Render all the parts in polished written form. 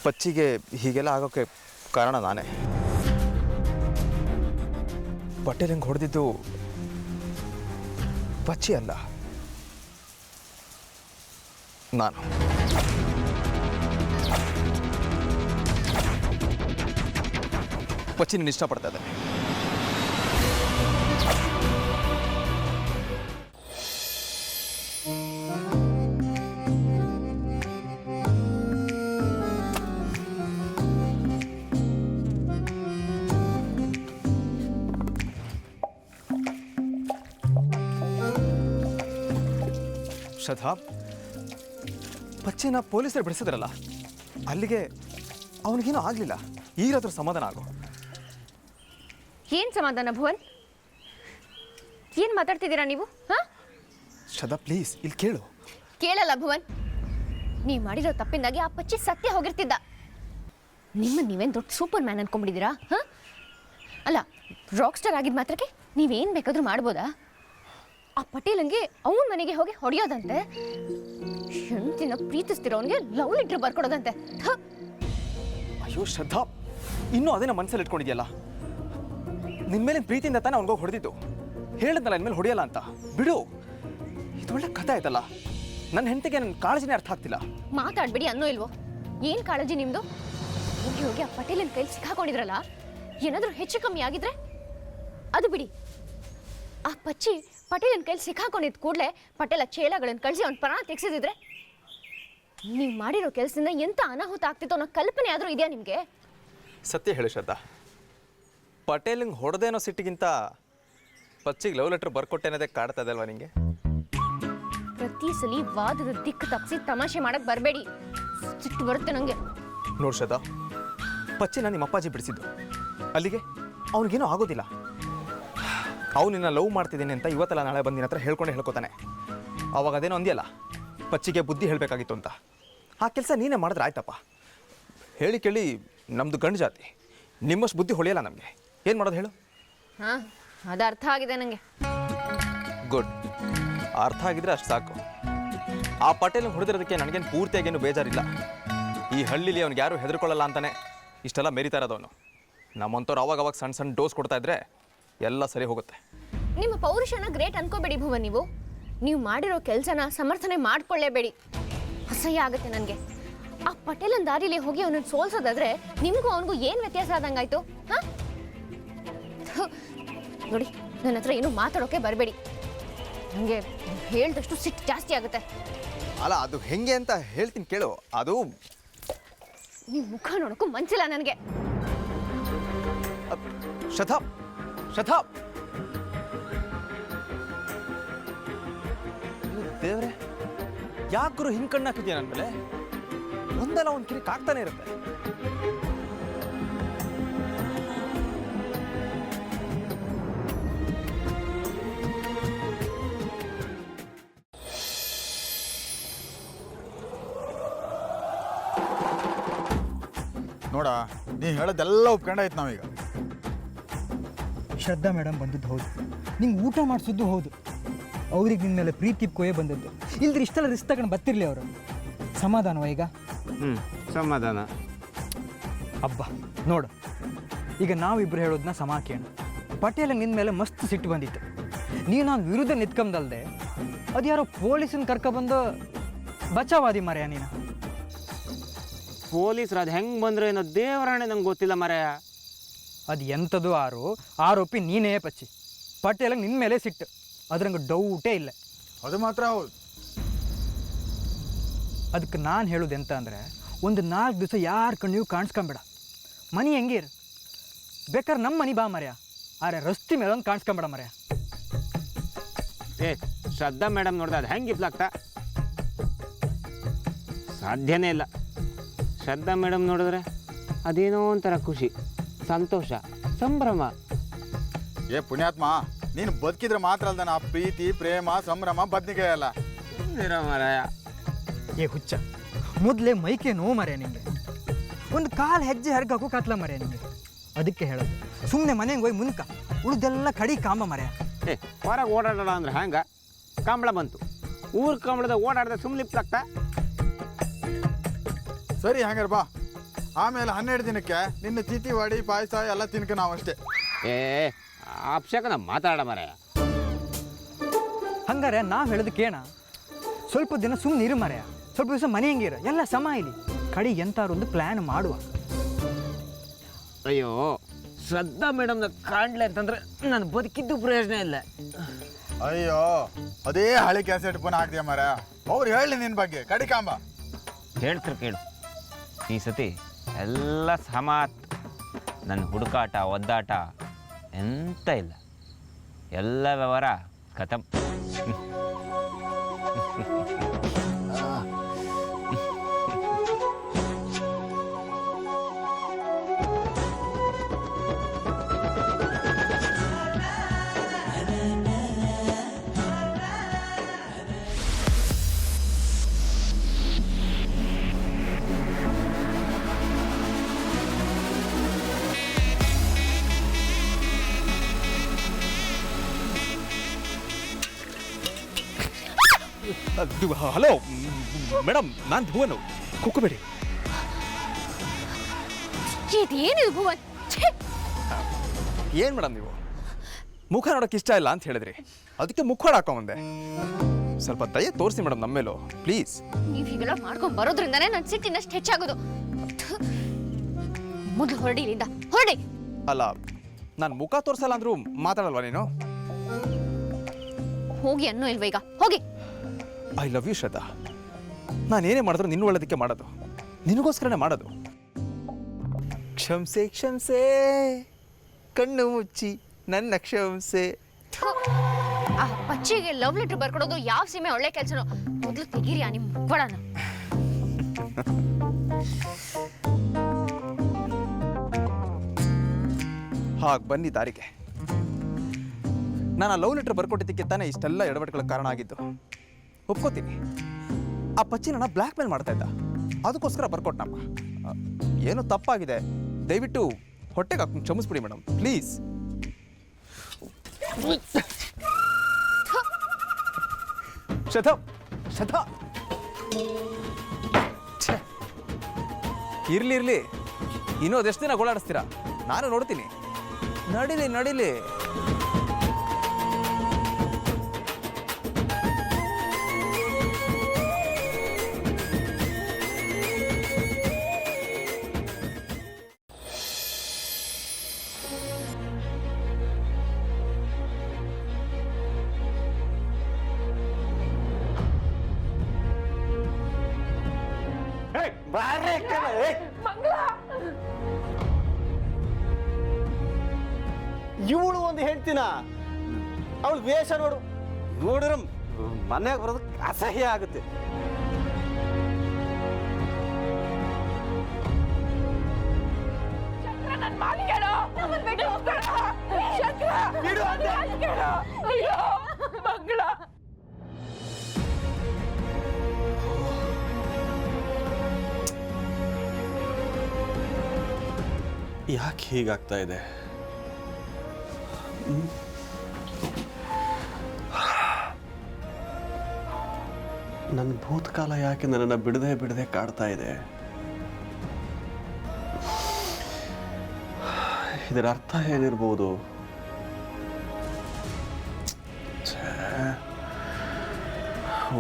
ಪಚ್ಚಿಗೆ ಹೀಗೆಲ್ಲ ಆಗೋಕ್ಕೆ ಕಾರಣ ನಾನೇ. ಪಟೇಲ್ ಹೆಂಗೆ ಹೊಡೆದಿದ್ದು ಪಚ್ಚಿ ಅಲ್ಲ, ನಾನು. ಪಚ್ಚಿ ನೀನು ಇಷ್ಟಪಡ್ತಾ ಇದ್ದೆ. ಶ್ರದ್ಧಾ, ಪಚ್ಚಿನ ಪೊಲೀಸರು ಬಿಡಿಸಿದ್ರಲ್ಲ, ಅಲ್ಲಿಗೆ ಅವನಿಗೇನೂ ಆಗಲಿಲ್ಲ. ಈಗಾದ್ರೂ ಸಮಾಧಾನ ಆಗೋ. ಏನು ಸಮಾಧಾನ ಭುವನ್? ಏನು ಮಾತಾಡ್ತಿದ್ದೀರಾ ನೀವು? ಹಾಂ ಶ್ರದ್ಧಾ ಪ್ಲೀಸ್ ಇಲ್ಲಿ ಕೇಳು. ಕೇಳಲ್ಲ ಭುವನ್. ನೀವು ಮಾಡಿರೋ ತಪ್ಪಿಂದಾಗಿ ಆ ಪಚ್ಚಿ ಸತ್ಯ ಹೋಗಿರ್ತಿದ್ದ. ನೀವೇನು ದೊಡ್ಡ ಸೂಪರ್ ಮ್ಯಾನ್ ಅನ್ಕೊಂಡ್ಬಿಟ್ಟಿದ್ದೀರಾ? ಹಾಂ ಅಲ್ಲ, ರಾಕ್ ಸ್ಟಾರ್ ಆಗಿದ್ದ ಮಾತ್ರಕ್ಕೆ ನೀವೇನು ಬೇಕಾದರೂ ಮಾಡ್ಬೋದಾ? ಆ ಪಟೇಲಂಗೆ ಅವನ ಮನೆಗೆ ಹೋಗಿ ಹೊಡೆಯೋದಂತೆ, ಹೆಂಡತಿನ ಪ್ರೀತಿಸ್ತಿರೋನ್ಗೆ ಲವ್ ಲೆಟ್ರ್ ಬರ್ಕೊಡೋದಂತೆ. ಅಯ್ಯೋ ಶ್ರದ್ಧಾ, ಇನ್ನೂ ಅದೇ ನಮ್ಮ ಮನಸ್ಸಲ್ಲಿ ಇಟ್ಕೊಂಡಿದ್ಯಲ್ಲ. ನಿನ್ನ ಮೇಲೆ ಪ್ರೀತಿಯಿಂದ ತಾನೇ ಅವ್ನಿಗೋಗಿ ಹೊಡೆದಿದ್ದು. ಹೇಳಿದ್ನಲ್ಲ ಇನ್ಮೇಲೆ ಹೊಡೆಯಲ್ಲ ಅಂತ. ಬಿಡು, ಇದು ಒಳ್ಳೆ ಕಥೆ ಆಯ್ತಲ್ಲ. ನನ್ನ ಹೆಂಡತಿಗೆ ನನ್ನ ಕಾಳಜಿನೇ ಅರ್ಥ ಆಗ್ತಿಲ್ಲ. ಮಾತಾಡ್ಬಿಡಿ ಅನ್ನೋ ಇಲ್ವೋ? ಏನು ಕಾಳಜಿ ನಿಮ್ಮದು? ಹೋಗಿ ಹೋಗಿ ಆ ಪಟೇಲನ ಕೈಲಿ ಸಿಕ್ಕಾಕೊಂಡಿದ್ರಲ್ಲ, ಏನಾದರೂ ಹೆಚ್ಚು ಕಮ್ಮಿ ಆಗಿದ್ರೆ ಅದು ಬಿಡಿ. ಆ ಪಚ್ಚಿ ಪಟೇಲನ ಕೈಲಿ ಸಿಕ್ಕಾಕೊಂಡಿದ್ದ ಕೂಡಲೇ ಪಟೇಲ ಚೇಲಗಳನ್ನು ಕಳಿಸಿ ಅವ್ನ ಪ್ರಾಣ ತೆಗೆಸಿದ್ರೆ ನೀವು ಮಾಡಿರೋ ಕೆಲಸದಿಂದ ಎಂಥ ಅನಾಹುತ ಆಗ್ತಿತ್ತು ಅನ್ನೋ ಕಲ್ಪನೆ ಆದರೂ ಇದೆಯಾ ನಿಮಗೆ? ಸತ್ಯ ಹೇಳು ಶ್ರದ್ಧಾ, ಪಟೇಲಂಗೆ ಹೊಡೆದೇನೋ ಸಿಟ್ಟಿಗಿಂತ ಪಚ್ಚಿಗೆ ಲವ್ ಲೆಟ್ರ್ ಬರ್ಕೊಟ್ಟೇನದೇ ಕಾಡ್ತಾ ಇದೆ ಅಲ್ವಾ ನಿಂಗೆ? ಪ್ರತಿ ಸಲ ವಾದದ ದಿಕ್ಕು ತಪ್ಪಿಸಿ ತಮಾಷೆ ಮಾಡಕ್ಕೆ ಬರಬೇಡಿ, ಸಿಟ್ಟು ಬರುತ್ತೆ ನನಗೆ. ನೋಡು ಶ್ರದ್ಧಾ, ಪಚ್ಚಿನ ನಿಮ್ಮ ಅಪ್ಪಾಜಿ ಬಿಡಿಸಿದ್ದು, ಅಲ್ಲಿಗೆ ಅವ್ನಿಗೇನೂ ಆಗೋದಿಲ್ಲ. ಅವ್ನು ನಿನ್ನ ಲವ್ ಮಾಡ್ತಿದ್ದೀನಿ ಅಂತ ಇವತ್ತಲ್ಲ ನಾಳೆ ಬಂದು ನಿನ್ನ ಹತ್ರ ಹೇಳ್ಕೊತಾನೆ. ಅವಾಗ ಅದೇನೋ ಅಂದಿಯಲ್ಲ, ಪಚ್ಚಿಗೆ ಬುದ್ಧಿ ಹೇಳಬೇಕಾಗಿತ್ತು ಅಂತ. ಆ ಕೆಲಸ ನೀನೇ ಮಾಡಿದ್ರೆ ಆಯ್ತಪ್ಪ. ಹೇಳಿ ಕೇಳಿ ನಮ್ಮದು ಗಂಡು ಜಾತಿ, ನಿಮ್ಮಷ್ಟು ಬುದ್ಧಿ ಹೊಳೆಯಲ್ಲ ನಮಗೆ. ಏನು ಮಾಡೋದು ಹೇಳು? ಹಾಂ, ಅದು ಅರ್ಥ ಆಗಿದೆ ನನಗೆ. ಗುಡ್, ಅರ್ಥ ಆಗಿದ್ರೆ ಅಷ್ಟು ಸಾಕು. ಆ ಪಟೇಲ್ ಹೊಡೆದಿರೋದಕ್ಕೆ ನನಗೇನು ಪೂರ್ತಿಯಾಗೇನು ಬೇಜಾರಿಲ್ಲ. ಈ ಹಳ್ಳಿಲಿ ಅವ್ನಿಗೆ ಯಾರು ಹೆದರ್ಕೊಳ್ಳಲ್ಲ ಅಂತಾನೆ ಇಷ್ಟೆಲ್ಲ ಮೆರಿತಾ ಇರೋದವನು. ನಮ್ಮಂಥವ್ರು ಅವಾಗ ಸಣ್ಣ ಸಣ್ಣ ಡೋಸ್ ಕೊಡ್ತಾ ಇದ್ರೆ ಎಲ್ಲ ಸರಿ ಹೋಗುತ್ತೆ. ನಿಮ್ಮ ಪೌರುಷನ ಗ್ರೇಟ್ ಅನ್ಕೋಬೇಡಿ ಭುವನ್. ನೀವು ಮಾಡಿರೋ ಕೆಲಸನ ಸಮರ್ಥನೆ ಮಾಡ್ಕೊಳ್ಳೇಬೇಡಿ. ಅಸಹ್ಯ ಆಗುತ್ತೆ ನನಗೆ. ಆ ಪಟೇಲನ ದಾರಿಲಿ ಹೋಗಿ ಅವನನ್ನು ಸೋಲ್ಸೋದಾದ್ರೆ ನಿಮಗೂ ಅವನಿಗೂ ಏನು ವ್ಯತ್ಯಾಸ ಆದಂಗಾಯ್ತು? ಹಾಂ ನೋಡಿ, ನನ್ನ ಹತ್ರ ಏನು ಮಾತಾಡೋಕೆ ಬರಬೇಡಿ. ನನಗೆ ಹೇಳ್ದಷ್ಟು ಸಿಟ್ಟು ಜಾಸ್ತಿ ಆಗುತ್ತೆ. ಅಲ್ಲ, ಅದು ಹೆಂಗೆ ಅಂತ ಹೇಳ್ತೀನಿ ಕೇಳು. ಅದು ನೀವು ಮುಖ ನೋಡೋಕ್ಕೂ ಮನ್ಸಿಲ್ಲ ನನಗೆ. ಶ್ರದ್ಧಾ, ಶ್ರದ್ಧಾ, ದೇವ್ರೆ, ಯಾಕರು ಹಿಂಗೆ ಕಣ್ಣಾಕಿದ್ಯಾ ನನ್ನ ಮೇಲೆ? ಒಂದಲ್ಲ ಒಂದು ಕಿರಿಕ್ ಆಗ್ತಾನೆ ಇರುತ್ತೆ. ನೋಡ, ನೀ ಹೇಳೋದೆಲ್ಲ ಒಪ್ಕೊಂಡಾಯ್ತು ನಾವೀಗ. ಶ್ರದ್ಧಾ ಮೇಡಮ್ ಬಂದದ್ದು ಹೌದು, ನಿಂಗೆ ಊಟ ಮಾಡಿಸಿದ್ದು ಹೌದು, ಅವ್ರಿಗೆ ನಿನ್ನ ಮೇಲೆ ಪ್ರೀತಿ ಕೊಯೇ ಬಂದದ್ದು. ಇಲ್ದ್ರೆ ಇಷ್ಟೆಲ್ಲ ರಿಸ್ಕ್ ತಗೊಂಡು ಬರ್ತಿರ್ಲಿ ಅವರು. ಸಮಾಧಾನವ ಈಗ? ಸಮಾಧಾನ. ಹಬ್ಬ ನೋಡು, ಈಗ ನಾವಿಬ್ಬರು ಹೇಳೋದನ್ನ ಸಮಾಕೇಣ. ಪಟೇಲ ನಿನ್ನ ಮೇಲೆ ಮಸ್ತ್ ಸಿಟ್ಟು ಬಂದಿತ್ತು. ನೀನು ನಾನು ವಿರುದ್ಧ ನಿಂತ್ಕೊಂಬಲ್ದೆ ಅದು ಯಾರೋ ಪೊಲೀಸನ್ನ ಕರ್ಕೊಬಂದು ಬಚಾವಾದಿ ಮರೆಯ ನೀನು. ಪೊಲೀಸರು ಅದು ಹೆಂಗೆ ಬಂದ್ರು ಏನೋ ದೇವರಾಣೆ ನಂಗೆ ಗೊತ್ತಿಲ್ಲ ಮರೆಯ. ಅದು ಎಂಥದ್ದು ಆರೋಪಿ ನೀನೇ ಪಚ್ಚಿ. ಪಟೇಲಂಗೆ ನಿನ್ನ ಮೇಲೆ ಸಿಟ್ಟು, ಅದ್ರಂಗೆ ಡೌಟೇ ಇಲ್ಲ. ಅದು ಮಾತ್ರ ಹೌದು. ಅದಕ್ಕೆ ನಾನು ಹೇಳೋದು ಎಂತ ಅಂದರೆ, ಒಂದು 4 ದಿವಸ ಯಾರ ಕಣ್ಣಿಗೂ ಕಾಣಿಸ್ಕೊಂಬೇಡ. ಮನೆ ಹೆಂಗೆ ಇರು, ಬೇಕಾದ್ರೆ ನಮ್ಮ ಮನೆ ಬಾ ಮರ್ಯ, ಆರೆ ರಸ್ತೆ ಮೇಲೆ ಒಂದು ಕಾಣಿಸ್ಕೊಂಬೇಡ ಮರ್ಯ. ಶ್ರದ್ಧಾ ಮೇಡಮ್ ನೋಡ್ದೆ ಅದು ಹೆಂಗೆ ಇಪ್ಲಾಗ್ತಾ? ಸಾಧ್ಯನೇ ಇಲ್ಲ. ಶ್ರದ್ಧಾ ಮೇಡಮ್ ನೋಡಿದ್ರೆ ಅದೇನೋ ಒಂಥರ ಖುಷಿ, ಸಂತೋಷ, ಸಂಭ್ರಮ. ಪುಣ್ಯಾತ್ಮ, ನೀನು ಬದುಕಿದ್ರೆ ಮಾತ್ರ ಅಲ್ದಾನ ಆ ಪ್ರೀತಿ, ಪ್ರೇಮ, ಸಂಭ್ರಮ ಬದ್ನಿಕಾಯಿ ಅಲ್ಲ. ಮರಾಯ ಹುಚ್ಚ, ಮೊದಲೇ ಮೈಕೆ ನೋವು ಮರ್ಯ ನಿಂಗೆ. ಒಂದು ಕಾಲು ಹೆಜ್ಜೆ ಹರ್ಗಾಕೋ ಕತ್ಲ ಮರ್ಯ ನಿಂಗೆ. ಅದಕ್ಕೆ ಹೇಳೋದು, ಸುಮ್ಮನೆ ಮನೆಗೆ ಹೋಗಿ ಮುನ್ಕ, ಉಳಿದೆಲ್ಲ ಕಡಿ ಕಾಂಬ ಮರ್ಯ. ಹೊರಗೆ ಓಡಾಡೋಣ ಅಂದ್ರೆ ಹಂಗೆ ಕಂಬಳ ಬಂತು, ಊರು ಕಂಬಳದ ಓಡಾಡ್ದೆ ಸುಮ್ಮನೆ ಇಪ್ಲಾಗ್ತಾ. ಸರಿ, ಹಂಗಾರ ಬಾ, ಆಮೇಲೆ 12 ದಿನಕ್ಕೆ ನಿನ್ನ ತಿಥಿ ವಡಿ ಪಾಯಸ ಎಲ್ಲ ತಿನ್ಕ ನಾವಷ್ಟೇ. ಏ ಅಪ್ಶಕನ ಮಾತಾಡ ಮರೆ. ಹಂಗಾರೆ ನಾವು ಹೇಳೋದು ಕೇಣ, ಸ್ವಲ್ಪ ದಿನ ಸುಮ್ಮನೆ ಇರು ಮರೆಯ, ಸ್ವಲ್ಪ ದಿವಸ ಮನೆ ಹೆಂಗಿರ, ಎಲ್ಲ ಸಮ ಇಲ್ಲಿ ಕಡೆಗೆ ಎಂತಾರೊಂದು ಪ್ಲ್ಯಾನ್ ಮಾಡುವ. ಅಯ್ಯೋ ಶ್ರದ್ಧಾ ಮೇಡಮ್ನ ಕಾಣ್ಲೆ ಅಂತಂದ್ರೆ ನಾನು ಬದುಕಿದ್ದು ಪ್ರಯೋಜನ ಇಲ್ಲ. ಅಯ್ಯೋ ಅದೇ ಹಳೆ ಕ್ಯಾಸೆಟ್ ಪುನಃ ಹಾಕ್ತೀಯ ಮರ. ಅವ್ರು ಹೇಳಿ ನಿನ್ನ ಬಗ್ಗೆ ಕಡಿಕಾಂಬ. ಹೇಳ್ತಾರೆ ಕೇಳು, ಈ ಸತಿ ಎಲ್ಲ ಸಮಾತ್. ನನ್ನ ಹುಡುಕಾಟ ಒದ್ದಾಟ ಎಂತ ಇಲ್ಲ, ಎಲ್ಲ ವ್ಯವಹಾರ ಖತಮ್. ಹಲೋ ಮೇಡಮ್, ನಾನು ಭುವನು, ಕುಕ್ಕಬೇಡಿ. ಇದೇನಿದು ಭುವನ್? ಛೇ! ಏನು ಮೇಡಮ್ ನೀವು ಮುಖ ನೋಡೋಕೆ ಇಷ್ಟ ಇಲ್ಲ ಅಂತ ಹೇಳಿದ್ರಿ, ಅದಕ್ಕೆ ಮುಖವಾಡ ಹಾಕೊಂಬಂದೆ. ಸ್ವಲ್ಪ ದಯ ತೋರಿಸಿ ಮೇಡಮ್ ನಮ್ಮ ಮೇಲೂ ಪ್ಲೀಸ್. ನೀವು ಹೀಗೆಲ್ಲ ಮಾಡ್ಕೊಂಡು ಬರೋದ್ರಿಂದನೇ ನನ್ನ ಸಿಟ್ಟಿನಷ್ಟು ಹೆಚ್ಚಾಗೋದು. ಮೊದಲು ಹೊರಡಿ ಇಲ್ಲಿಂದ, ಹೊರಡಿ. ಅಲ್ಲ, ನಾನು ಮುಖ ತೋರಿಸಲ್ಲ ಅಂದ್ರೂ ಮಾತಾಡಲ್ವಾ ನೀನು? ಹೋಗಿ ಅನ್ನೋ ಇಲ್ವ ಈಗ, ಹೋಗಿ. ಐ ಲವ್ ಯು ಶ್ರದ್ಧಾ. ನಾನೇನೇ ಮಾಡಿದ್ರು ನಿನ್ನ ಒಳ್ಳೇದಕ್ಕೆ ಮಾಡೋದು, ನಿನಗೋಸ್ಕರನೇ ಮಾಡೋದು. ಕ್ಷಮ್ಸೆ ಕ್ಷಮ್ಸೆ ಕಣ್ಣು ಮುಚ್ಚಿ ನನ್ನ ಕ್ಷಮ್ಸೆ. ಆ ಪಚ್ಚಿಗೆ ಲವ್ ಲೆಟರ್ ಬರ್ಕೊಡೋದು ಯಾವ ಸೀಮೆ ಒಳ್ಳೆ ಕೆಲಸನೋ. ಮೊದಲು ತೆಗೀರಿಯಾ ನಿಮ್ಮ ಮುಖವಾಡನ. ಹಾಗೆ ಬನ್ನಿ ದಾರಿಗೆ. ನಾನು ಆ ಲವ್ ಲೆಟರ್ ಬರ್ಕೊಟ್ಟಿದ್ದಕ್ಕೆ ತಾನೇ ಇಷ್ಟೆಲ್ಲ ಎಡವಟ್ಗಳ ಕಾರಣ ಆಗಿದ್ದು. ಒಪ್ಕೋತೀನಿ, ಆ ಪಚ್ಚಿ ನನ್ನ ಬ್ಲ್ಯಾಕ್ ಮೇಲ್ ಮಾಡ್ತಾ ಇದ್ದ, ಅದಕ್ಕೋಸ್ಕರ ಬರ್ಕೊಟ್ನಪ್ಪ. ಏನೋ ತಪ್ಪಾಗಿದೆ, ದಯವಿಟ್ಟು ಹೊಟ್ಟೆಗೆ ಹಾಕೊಂಡು ಕ್ಷಮಿಸ್ಬಿಡಿ ಮೇಡಮ್ ಪ್ಲೀಸ್. ಶತ ಶತ ಇರ್ಲಿ, ಇನ್ನೂ ಅದೆಷ್ಟು ದಿನ ಗೋಳಾಡಿಸ್ತೀರಾ? ನಾನು ನೋಡ್ತೀನಿ. ನಡೀಲಿ. ಇವಳು ಒಂದು ಹೆಂಡ್ತಿನ, ಅವಳು ವೇಷ ನೋಡಿದ್ರೆ ಮನೆಗೆ ಬರೋದಕ್ಕೆ ಅಸಹ್ಯ ಆಗುತ್ತೆ. ಯಾಕೆ ಹೀಗಾಗ್ತಾ ಇದೆ? ನನ್ನ ಭೂತಕಾಲ ಯಾಕೆ ನನ್ನನ್ನು ಬಿಡದೆ ಕಾಡ್ತಾ ಇದೆ? ಇದರ ಅರ್ಥ ಏನಿರ್ಬೋದು?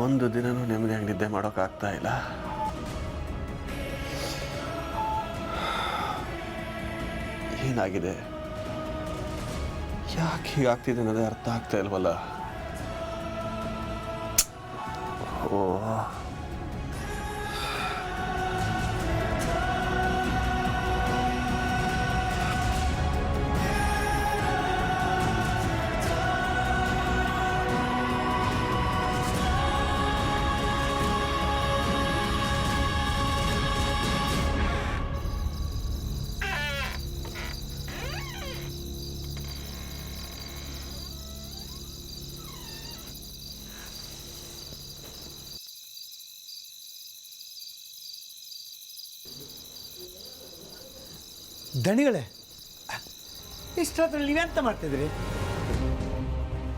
ಒಂದು ದಿನನೂ ನೆಮ್ಮದಿಯಾಗಿ ನಿದ್ದೆ ಮಾಡೋಕ್ಕಾಗ್ತಾ ಇಲ್ಲ. ಏನಾಗಿದೆ? ಯಾಕೆ ಹೀಗಾಗ್ತಿದೆ ಅನ್ನೋದೇ ಅರ್ಥ ಆಗ್ತಾ ಇಲ್ವಲ್ಲ. ಓ, ದಣಿಗಳೇ, ಇಷ್ಟೊತ್ತಲ್ಲಿ ನೀವೆಂತ ಮಾಡ್ತಿದ್ರಿ?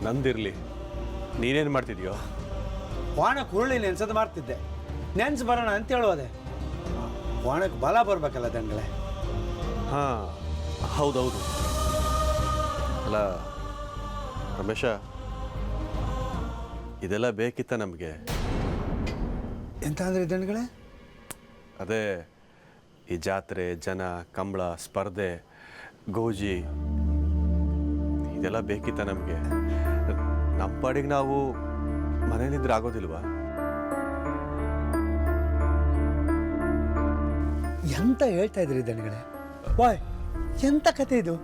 ನಂದಿರ್ಲಿ, ನೀನೇನು ಮಾಡ್ತಿದ್ಯೋ? ವಾಣ ಕುರುಳಿ ನೆನ್ಸೋದು ಮಾಡ್ತಿದ್ದೆ. ನೆನ್ಸು ಬರೋಣ ಅಂತ ಹೇಳೋದೆ. ಬಾಣಕ್ಕೆ ಬಲ ಬರಬೇಕಲ್ಲ ದಂಡಗಳೇ. ಹಾಂ ಹೌದೌದು. ಅಲ್ಲ ರಮೇಶ, ಇದೆಲ್ಲ ಬೇಕಿತ್ತ ನಮಗೆ? ಎಂತ ಅಂದ್ರೆ ದಂಡಗಳೇ? ಅದೇ ಈ ಜಾತ್ರೆ, ಜನ, ಕಂಬಳ, ಸ್ಪರ್ಧೆ, ಗೋಜಿ ಇದೆಲ್ಲ ಬೇಕಿತ್ತ ನಮಗೆ? ನಮ್ಮ ಪಾಡಿಗೆ ನಾವು ಮನೇಲಿದ್ರೆ ಆಗೋದಿಲ್ವಾ? ಎಂತ ಹೇಳ್ತಾ ಇದ್ರಿ ದಂಡಗಳೇ? ವಾಯ್, ಎಂತ ಕತೆ ಇದು?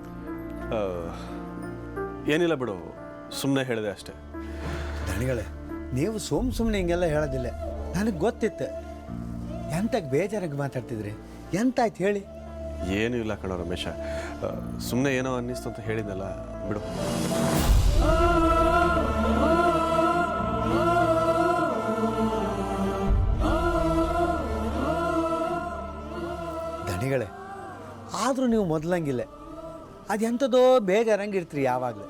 ಏನಿಲ್ಲ ಬಿಡು, ಸುಮ್ಮನೆ ಹೇಳಿದೆ ಅಷ್ಟೇ. ದಣಿಗಳೇ, ನೀವು ಸುಮ್ಮನೆ ಹಿಂಗೆಲ್ಲ ಹೇಳೋದಿಲ್ಲ. ನನಗೆ ಗೊತ್ತಿತ್ತು. ಎಂತಕ್ಕೆ ಬೇಜಾರಾಗಿ ಮಾತಾಡ್ತಿದ್ರಿ? ಎಂತಾಯ್ತು ಹೇಳಿ? ಏನೂ ಇಲ್ಲ ಕಣೋ ರಮೇಶ, ಸುಮ್ಮನೆ ಏನೋ ಅನ್ನಿಸ್ತು ಅಂತ ಹೇಳಿದ್ನಲ್ಲ, ಬಿಡು. ದಣಿಗಳೇ, ಆದರೂ ನೀವು ಮೊದಲಂಗಿಲ್ಲ. ಅದೆಂಥದೋ ಬೇಜಾರಂಗೆ ಇರ್ತೀರಿ ಯಾವಾಗಲೂ.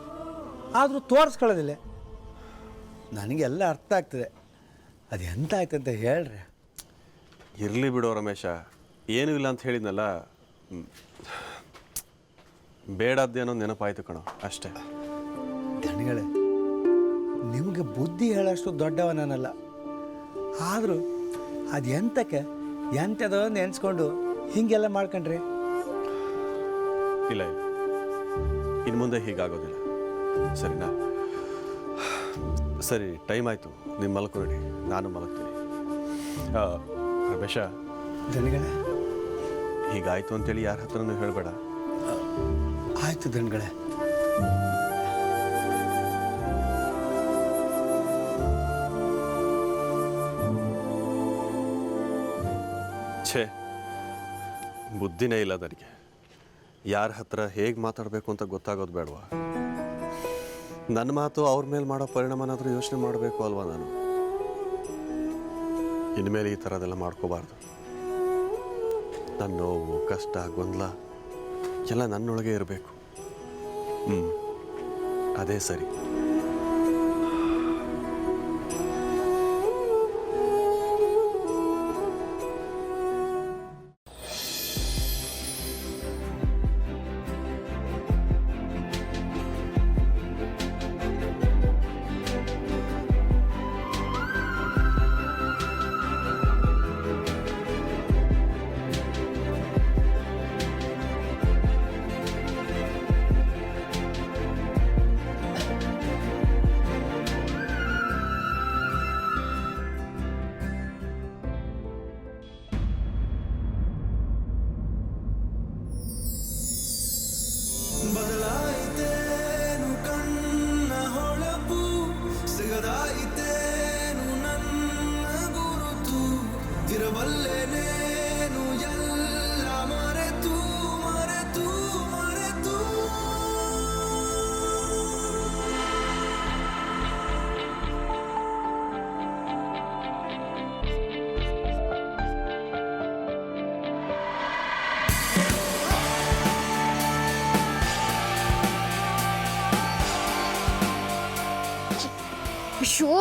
ಆದರೂ ತೋರಿಸ್ಕೊಳ್ಳೋದಿಲ್ಲ. ನನಗೆಲ್ಲ ಅರ್ಥ ಆಗ್ತದೆ. ಅದು ಎಂತ ಆಯ್ತಂತ ಹೇಳ್ರಿ. ಇರಲಿ ಬಿಡೋ ರಮೇಶ, ಏನೂ ಇಲ್ಲ ಅಂತ ಹೇಳಿದ್ನಲ್ಲ, ಬೇಡದ್ದೇನೋ ನೆನಪಾಯ್ತು ಕಣೋ ಅಷ್ಟೇ. ದಣಿಗಳೇ, ನಿಮಗೆ ಬುದ್ಧಿ ಹೇಳೋಷ್ಟು ದೊಡ್ಡವನಲ್ಲ. ಆದರೂ ಅದು ಎಂತಕ್ಕೆ ಎಂಥದೋ ನೆನೆಸ್ಕೊಂಡು ಹೀಗೆಲ್ಲ ಮಾಡ್ಕೊಂಡ್ರಿ? ಇಲ್ಲ, ಇನ್ನು ಮುಂದೆ ಹೀಗಾಗೋದಿಲ್ಲ, ಸರಿನಾ? ಸರಿ, ಟೈಮ್ ಆಯಿತು, ನೀವು ಮಲ್ಕೊಡಿ, ನಾನು ಮಲಗ್ತೀನಿ. ರಮೇಶ, ದಣಿಗಳೇ, ಹೀಗಾಯಿತು ಅಂತೇಳಿ ಯಾರ ಹತ್ರನೂ ಹೇಳಬೇಡ. ಆಯಿತು ದಣಿಗಳೇ. ಛೇ, ಬುದ್ಧಿನೇ ಇಲ್ಲ ನನಗೆ. ಯಾರ ಹತ್ರ ಹೇಗೆ ಮಾತಾಡಬೇಕು ಅಂತ ಗೊತ್ತಾಗೋದು ಬೇಡವಾ? ನನ್ನ ಮಾತು ಅವ್ರ ಮೇಲೆ ಮಾಡೋ ಪರಿಣಾಮನಾದರೂ ಯೋಚನೆ ಮಾಡಬೇಕು ಅಲ್ವಾ ನಾನು? ಇನ್ಮೇಲೆ ಈ ಥರದೆಲ್ಲ ಮಾಡ್ಕೋಬಾರ್ದು. ನನ್ನ ನೋವು, ಕಷ್ಟ, ಗೊಂದಲ ಎಲ್ಲ ನನ್ನೊಳಗೆ ಇರಬೇಕು. ಅದೇ ಸರಿ. ಬದಲಾಯಿತೇನು ಕಣ್ಣ ಹೊಳಪು, ಸಿಗದಾಯಿತೇನು ನನ್ನ ಗುರುತು, ಇರಬಲ್ಲೆನೇನು ಎಲ್ಲ ಮರೆತು ಮರೆತು ಮರೆತು. ಅಯ್ಯೋ,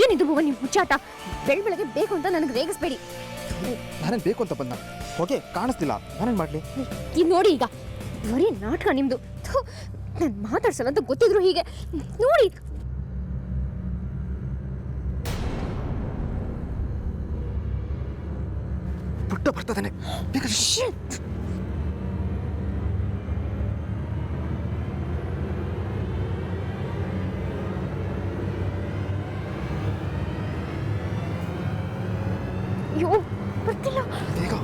ಏನಿದು ಭುವನ್ ನಿಮ್ಮ ಹುಚ್ಚಾಟ? ಬೆಳಗ್ಗೆ ಬೇಕು ಅಂತ ನನಗೆ ರೇಗಿಸ್ಬೇಡಿ. ನಾನೇನು ಬೇಕು ಅಂತ ಬಂದ ಓಕೆ ಕಾಣಿಸ್ತಿಲ್ಲ, ನಾನೇನು ಮಾಡಲಿ? ಈಗ ನೋಡಿ, ಈಗ ಬರೀ ನಾಟಕ ನಿಮ್ಮದು. ನಾನು ಮಾತಾಡ್ಸಲ್ಲ ಅಂತ ಗೊತ್ತಿದ್ರು ಹೀಗೆ ನೋಡಿ. ಪುಟ್ಟ ಬರ್ತದಾನೆ. ಅಯ್ಯೋ, ಬರ್ತಿಲ್ಲ. ಬೇಗ.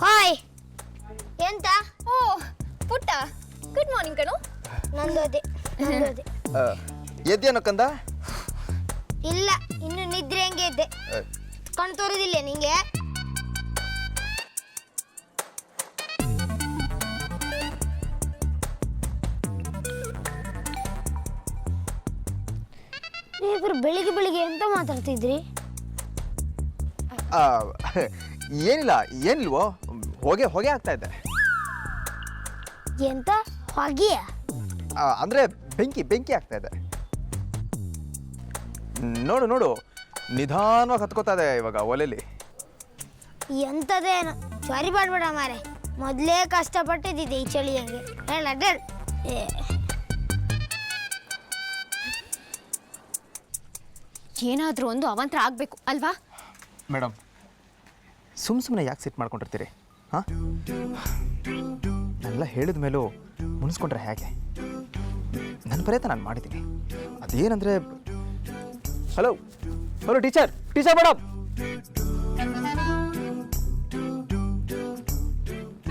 ಹಾಯ್, ಎಂತ? ಓ ಪುಟ್ಟ, ಗುಡ್ ಮಾರ್ನಿಂಗ್ ಕಣೋ. ನಂದೋದೆ. ಎದ್ದೇನೋ ಕಂದ? ಇಲ್ಲ, ಇನ್ನು ನಿದ್ರೆ ಹೆಂಗೆ ಇದ್ದೆ. ಕಣ್ ತೋರುದಿಲ್ಲ ನಿಂಗೆ? ನೀವಿಬ್ರು ಬೆಳಿಗ್ಗೆ ಬೆಳಿಗ್ಗೆ ಎಂತ ಮಾತಾಡ್ತಿದ್ರಿ? ಏನಿಲ್ಲ, ಏನಿಲ್ವೋ, ಹೊಗೆ ಹೊಗೆ ಆಗ್ತಾ ಇದ್ದೆ. ಎಂತ ಹೊಗೆಯ? ಅಂದರೆ ಬೆಂಕಿ ಆಗ್ತಾ ಇದೆ. ನೋಡು ನೋಡು, ನಿಧಾನವಾಗಿ ಹತ್ಕೋತಾ ಇದೆ ಇವಾಗ ಒಲೆಯಲ್ಲಿ. ಎಂಥದೇನು ಸಾರಿ ಮಾಡ್ಬೇಡ ಮಾರೆ, ಮೊದಲೇ ಕಷ್ಟಪಟ್ಟಿದ್ದಿದೆ ಈ ಚಳಿ ಹಂಗೆ ಹೇಳ. ಏನಾದರೂ ಒಂದು ಅವಾಂತರ ಆಗಬೇಕು ಅಲ್ವಾ? ಮೇಡಮ್, ಸುಮ್ಮನೆ ಯಾಕೆ ಸಿಟ್ ಮಾಡ್ಕೊಂಡಿರ್ತೀರಿ? ಹಾಂ, ನಾನೆಲ್ಲ ಹೇಳಿದ ಮೇಲೂ ಮುನಿಸ್ಕೊಂಡ್ರೆ ಹೇಗೆ? ನನ್ನ ಪ್ರಯತ್ನ ನಾನು ಮಾಡಿದ್ದೀನಿ. ಅದೇನಂದರೆ, ಹಲೋ ಟೀಚರ್ ಮೇಡಮ್,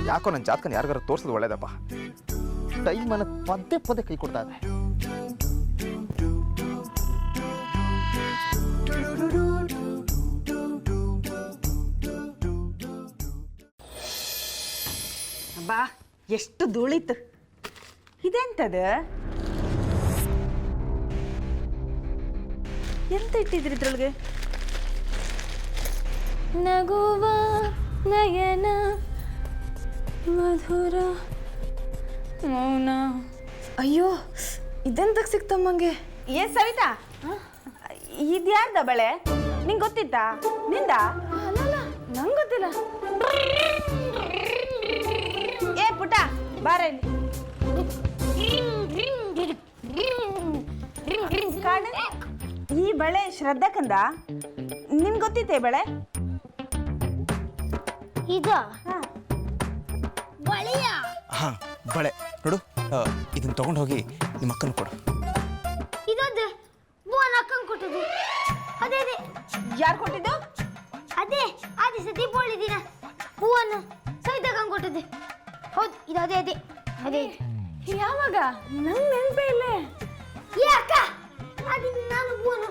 ಯಾಕೋ ನನ್ನ ಜಾತಕನ ಯಾರಿಗಾರು ತೋರಿಸೋದು ಒಳ್ಳೇದಪ್ಪ. ಟೈಮ್ ಅನ್ನೋದು ಪದೇ ಕೈ ಕೊಡ್ತಾ ಇದೆ. ಬಾ, ಎಷ್ಟು ಧೂಳಿತ್ತು. ಇದೆಂತದ? ಎಂತ ಇಟ್ಟಿದ್ರಿ ಇದ್ರೊಳಗೆ? ನಗುವ ನಯನ ಮಧುರ ಮೌನ. ಅಯ್ಯೋ, ಇದೆಂತಕ್ಕೆ ಸಿಕ್ತಮ್ಮಂಗೆ? ಏನ್ ಸವಿತಾ, ಇದ್ಯಾರ್ದ ಬಳೆ? ನಿಂಗೆ ಗೊತ್ತಿತ್ತಾ? ನಿಂದ? ಅಲ್ಲ, ನಂಗೆ ಗೊತ್ತಿಲ್ಲ. ಏ ಪುಟ್ಟ, ಬಾರ ಇಲ್ಲಿ. ಕಾಣೆ, ಈ ಬಳೆ ಶ್ರದ್ಧಕ್ಕಂದ. ನಿನ್ಗೆ ಗೊತ್ತಿತ್ತೆ ಬಳೆ? ಇದು ಬಳಿಯ ಹಾಂ, ಬಳೆ ನೋಡು. ಇದನ್ನು ತೊಗೊಂಡು ಹೋಗಿ ನಿಮ್ಮ ಅಕ್ಕನ ಕೊಡು. ಇದೊಂದು ಭುವನ್ ಅಕ್ಕಂಗೆ ಕೊಟ್ಟದ್ದು. ಅದೇ ಯಾರು ಕೊಟ್ಟಿದ್ದು? ಅದೇ ಆ ದಿವಸ ದೀಪಾವಳಿ ದಿನ ಭುವನ್ ಸವಿತಕ್ಕಂಗೆ ಕೊಟ್ಟದ್ದು. ಹೌದು, ಇದು ಅದೇ. ಯಾವಾಗ? ನಂಗೆ ನೆನಪೇ ಇಲ್ಲ. ಏ ಅಕ್ಕ, ಅದಿನ ನಾನು ಭುವನು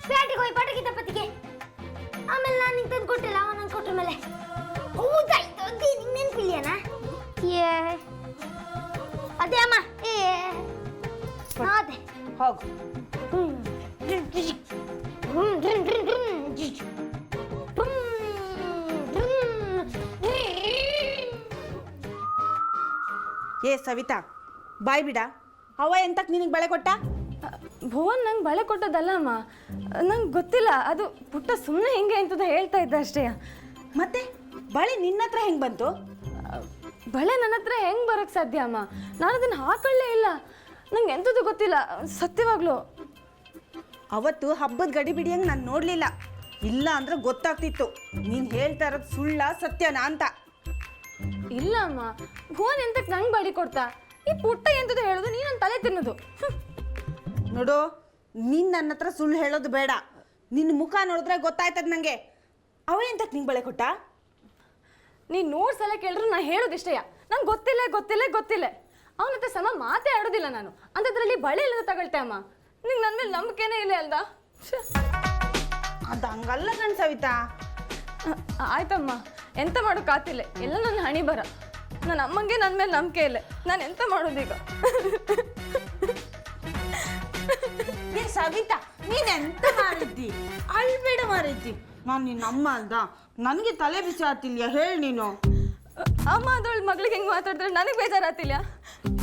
ಪೇಟೆಗೆ ಹೋಗಿ ಪಟಾಕಿ ತಪ್ಪತ್ತಿಗೆ, ಆಮೇಲೆ ನಾನು ನಿಂಗೆ ತಂದು ಕೊಟ್ಟಿಲ್ಲ, ಅವನು ನಂಗೆ ಕೊಟ್ಟ ಮೇಲೆ. ಹೌದಾ, ಇದು ನಿಂಗೆ ನೆನಪಿಲ್ಲೇನಾ? ಅದೇ ಅಮ್ಮ. ಅದೇ ಹೋಗು. ಏ ಸವಿತಾ, ಬಾಯ್ ಬಿಡ. ಅವ ಎಂತಕ್ ನಿನಗೆ ಬಳೆ ಕೊಟ್ಟ? ಭುವನ್ ನಂಗೆ ಬಳೆ ಕೊಟ್ಟದಲ್ಲ ಅಮ್ಮ, ನಂಗೆ ಗೊತ್ತಿಲ್ಲ. ಅದು ಪುಟ್ಟ ಸುಮ್ಮನೆ ಹಿಂಗೆ ಅಂತದ ಹೇಳ್ತಾ ಇದ್ದ ಅಷ್ಟೇ. ಮತ್ತೆ ಬಳೆ ನಿನ್ನ ಹತ್ರ ಹೆಂಗೆ ಬಂತು? ಬಳೆ ನನ್ನ ಹತ್ರ ಹೆಂಗೆ ಬರೋಕ್ಕೆ ಸಾಧ್ಯ ಅಮ್ಮ? ನಾನು ಅದನ್ನು ಹಾಕೊಳ್ಳೇ ಇಲ್ಲ. ನಂಗೆ ಎಂಥದ್ದು ಗೊತ್ತಿಲ್ಲ ಸತ್ಯವಾಗ್ಲು. ಅವತ್ತು ಹಬ್ಬದ ಗಡಿಬಿಡಿ ಹಂಗೆ ನಾನು ನೋಡಲಿಲ್ಲ. ಇಲ್ಲ ಅಂದ್ರೆ ಗೊತ್ತಾಗ್ತಿತ್ತು ನೀನು ಹೇಳ್ತಾ ಇರೋದು ಸುಳ್ಳ ಸತ್ಯನಾ ಅಂತ. ಇಲ್ಲ ಅಮ್ಮ, ಭುವನ್ ಎಂತಕ್ಕೆ ನಂಗೆ ಬಳಿ ಕೊಡ್ತಾ? ಈ ಪುಟ್ಟ ಎಂಥದ್ದು ಹೇಳೋದು, ನೀನು ನನ್ನ ತಲೆ ತಿನ್ನೋದು. ನೋಡು, ನೀನು ನನ್ನ ಹತ್ರ ಸುಳ್ಳು ಹೇಳೋದು ಬೇಡ. ನಿನ್ನ ಮುಖ ನೋಡಿದ್ರೆ ಗೊತ್ತಾಯ್ತದ ನನಗೆ. ಅವ ಎಂತಕ್ಕೆ ನಿಂಗೆ ಬಳೆ ಕೊಟ್ಟ? ನೀನು 100 ಸಲ ಕೇಳಿದ್ರು ನಾನು ಹೇಳೋದು ಇಷ್ಟೇಯ, ನಂಗೆ ಗೊತ್ತಿಲ್ಲ. ಅವನ ಹತ್ರ ಸಮ ಮಾತೇ ಆಡೋದಿಲ್ಲ ನಾನು. ಅಂಥದ್ರಲ್ಲಿ ಬಳೆ ಇಲ್ಲದ ತಗೊಳ್ತೆ ಅಮ್ಮ. ನಿಂಗೆ ನನ್ನ ಮೇಲೆ ನಂಬಿಕೆನೇ ಇಲ್ಲ ಅಲ್ದ? ಅದು ಹಂಗಲ್ಲ ಕಣ್ ಸವಿತಾ. ಆಯ್ತಮ್ಮ, ಎಂತ ಮಾಡೋಕ್ಕಾತಿಲ್ಲ, ಎಲ್ಲ ನನ್ನ ಹಣಿ ಬರ. ನನ್ನ ಅಮ್ಮಂಗೆ ನನ್ನ ಮೇಲೆ ನಂಬಿಕೆ ಇಲ್ಲ, ನಾನು ಎಂತ ಮಾಡೋದೀಗ? ಏ ಸವಿತಾ, ನೀನೆಂತ ಮಾಡಿದ್ದಿ? ಅಳ್ಬೇಡ ಮಾರಿದ್ದಿ. ನಾನು ನಿನ್ನ ಅಮ್ಮ ಅಲ್ದ, ನನಗೆ ತಲೆ ಬಿಸಿ ಆತಿಲ್ಯ? ಹೇಳಿ ನೀನು. ಅಮ್ಮ ಅದೊಳ್ ಮಗಳಿಗೆ ಹೆಂಗೆ ಮಾತಾಡಿದ್ರೆ ನನಗೆ ಬೇಜಾರಾತಿಲ್ಲ.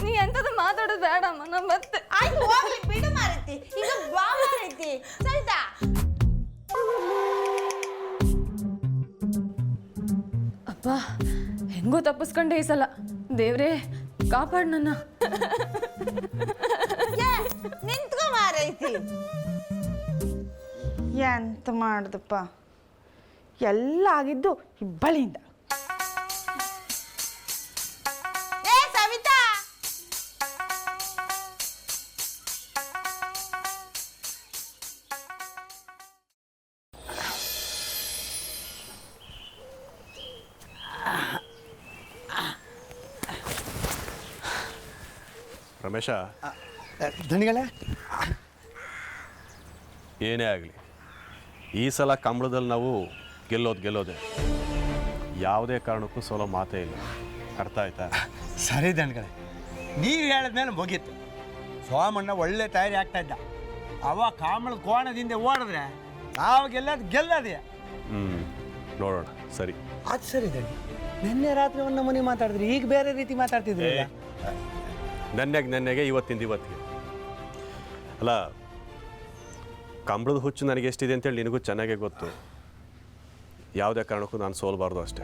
ನೀ ಎಂಥದ್ದು ಮಾತಾಡೋದು ಬೇಡಮ್ಮ, ನಾನು ಮತ್ತೆ. ಆಯ್ತು, ಹೋಗ್ಲಿ ಬಿಡು ಮಾರೈತಿ. ಈಗ ಬಾ ಮಾರೈತಿ. ಸವಿತಾ, ಅಪ್ಪ ಹೆಂಗೋ ತಪ್ಪಿಸ್ಕೊಂಡೆ ಈ ಸಲ. ದೇವ್ರೇ ಕಾಪಾಡ್ ನನ್ನ. ನಿಂತ್ಕೊ ಮಾರೈತಿ. ಎಂತ ಮಾಡ್ದಪ್ಪ, ಎಲ್ಲ ಆಗಿದ್ದು ಈ ಬಳಿಯಿಂದ. ಏ ಸವಿತಾ, ರಮೇಶ, ಧಣಿಗಳೇ, ಏನೇ ಆಗಲಿ ಈ ಸಲ ಕಂಬಳದಲ್ಲಿ ನಾವು ಗೆಲ್ಲೋದೇ. ಯಾವುದೇ ಕಾರಣಕ್ಕೂ ಸೋಲೋ ಮಾತೇ ಇಲ್ಲ. ಅರ್ಥ ಆಯ್ತಾ? ಸರಿ ಧನ್ಗಳೇ, ನೀವು ಹೇಳಿದ್ಮೇಲೆ ಮುಗೀತು. ಸೋಮಣ್ಣ ಒಳ್ಳೆ ತಯಾರಿ ಆಗ್ತಾ ಇದ್ದ. ಅವ ಕಾಮಳದ ಕೋಣದಿಂದ ಓಡಿದ್ರೆ ನಾವು ಗೆಲ್ಲೋದೇ. ನೋಡೋಣ. ಸರಿ, ಅದು ಸರಿ ಧಣಿ. ನಿನ್ನೆ ರಾತ್ರಿ ಒಂದು ನಮೂನಿ ಮಾತಾಡಿದ್ರಿ, ಈಗ ಬೇರೆ ರೀತಿ ಮಾತಾಡ್ತಿದ್ರಿ. ನೆನ್ನೆಗೆ ಇವತ್ತಿಗೆ ಅಲ್ಲ, ಕಂಬಳದ ಹುಚ್ಚು ನನಗೆ ಎಷ್ಟಿದೆ ಅಂತೇಳಿ ನಿನಗೂ ಚೆನ್ನಾಗೇ ಗೊತ್ತು. ಯಾವುದೇ ಕಾರಣಕ್ಕೂ ನಾನು ಸೋಲ್ಬಾರ್ದು ಅಷ್ಟೇ.